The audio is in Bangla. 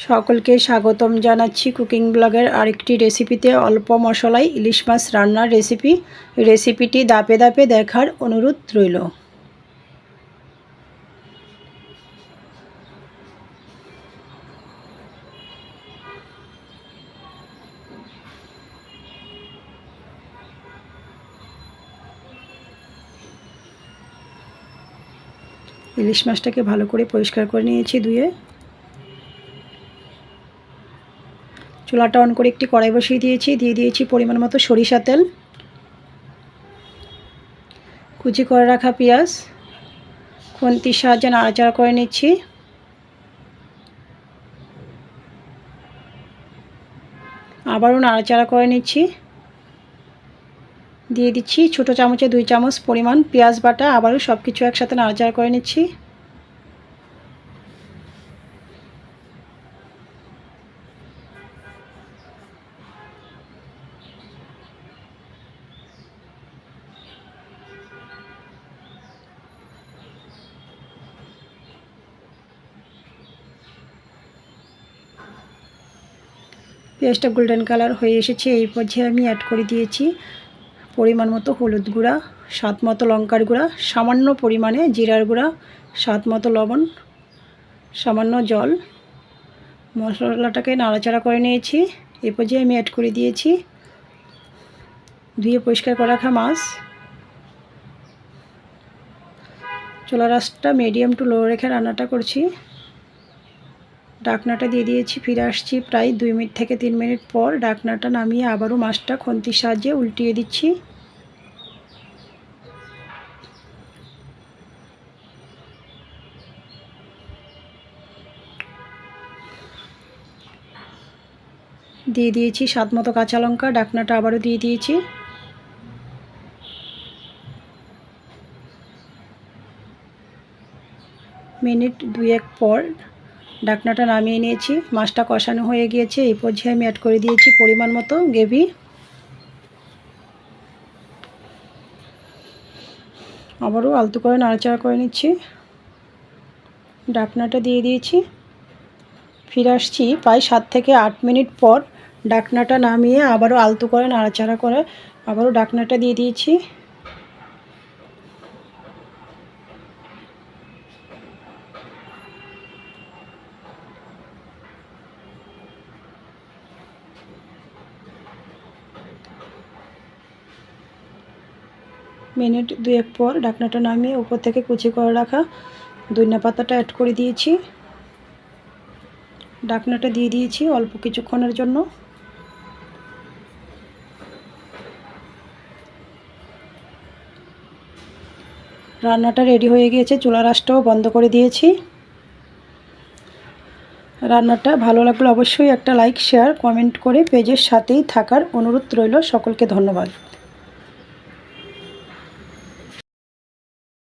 সকলকে স্বাগতম জানাচ্ছি কুকিং ব্লগের আরেকটি রেসিপিতে। অল্প মশলায় ইলিশ মাছ রান্নার রেসিপিটি ধাপে ধাপে দেখার অনুরোধ রইল। ইলিশ মাছটাকে ভালো করে পরিষ্কার করে নিয়েছি ধুয়ে। চুলাটা অন করে একটি কড়াই বসিয়ে দিয়েছি, দিয়ে দিয়েছি পরিমাণ মতো সরিষা তেল, কুচি করে রাখা পেঁয়াজ, খুন্তির সাহায্যে নাড়াচাড়া করে নিচ্ছি। আবারও নাড়াচাড়া করে নিচ্ছি। দিয়ে দিচ্ছি ছোটো চামচে 2 চামচ পরিমাণ পেঁয়াজ বাটা। আবারও সব কিছু একসাথে নাড়াচাড়া করে নিচ্ছি। পেঁয়াজটা গোল্ডেন কালার হয়ে এসেছে। এই পর্যায়ে আমি অ্যাড করে দিয়েছি পরিমাণ মতো হলুদ গুঁড়া, স্বাদ মতো লঙ্কার গুঁড়া, সামান্য পরিমাণে জিরার গুঁড়া, স্বাদ মতো লবণ, সামান্য জল। মশলাটাকে নাড়াচাড়া করে নিয়েছি। এই পর্যায়ে আমি অ্যাড করে দিয়েছি ধুয়ে পরিষ্কার করে রাখা মাছ। চুলার আঁচটা মিডিয়াম টু লো রেখে রান্নাটা করছি। ঢাকনাটা দিয়ে দিয়েছি। ফিরে আসছি প্রায় 2 মিনিট থেকে 3 মিনিট পর। ঢাকনাটা নামিয়ে আবারও মাছটা খুন্তির সাহায্যে উল্টিয়ে দিচ্ছি। দিয়ে দিয়েছি স্বাদ মতো কাঁচা লঙ্কা। ঢাকনাটা আবারও দিয়ে দিয়েছি। মিনিট 2-1 পর ঢাকনাটা নামিয়ে নিয়েছি। মাছটা কষানো হয়ে গিয়েছে। এই পর্যায়ে আমি অ্যাড করে দিয়েছি পরিমাণ মতো গ্রেভি। আবারও আলতো করে নাড়াচাড়া করে নিচ্ছি। ঢাকনাটা দিয়ে দিয়েছি। ফিরে আসছি প্রায় 7 থেকে 8 মিনিট পর। ঢাকনাটা নামিয়ে আবারও আলতো করে নাড়াচাড়া করে আবারও ঢাকনাটা দিয়ে দিয়েছি। মিনিট 2-1 পর ঢাকনাটা নামিয়ে উপর থেকে কুচি করে রাখা ধনিয়া পাতাটা অ্যাড করে দিয়েছি। ঢাকনাটা দিয়ে দিয়েছি অল্প কিছুক্ষণের জন্য। রান্নাটা রেডি হয়ে গিয়েছে। চুলার আঁচটাও বন্ধ করে দিয়েছি। রান্নাটা ভালো লাগলে অবশ্যই একটা লাইক, শেয়ার, কমেন্ট করে পেজের সাথেই থাকার অনুরোধ রইল। সকলকে ধন্যবাদ।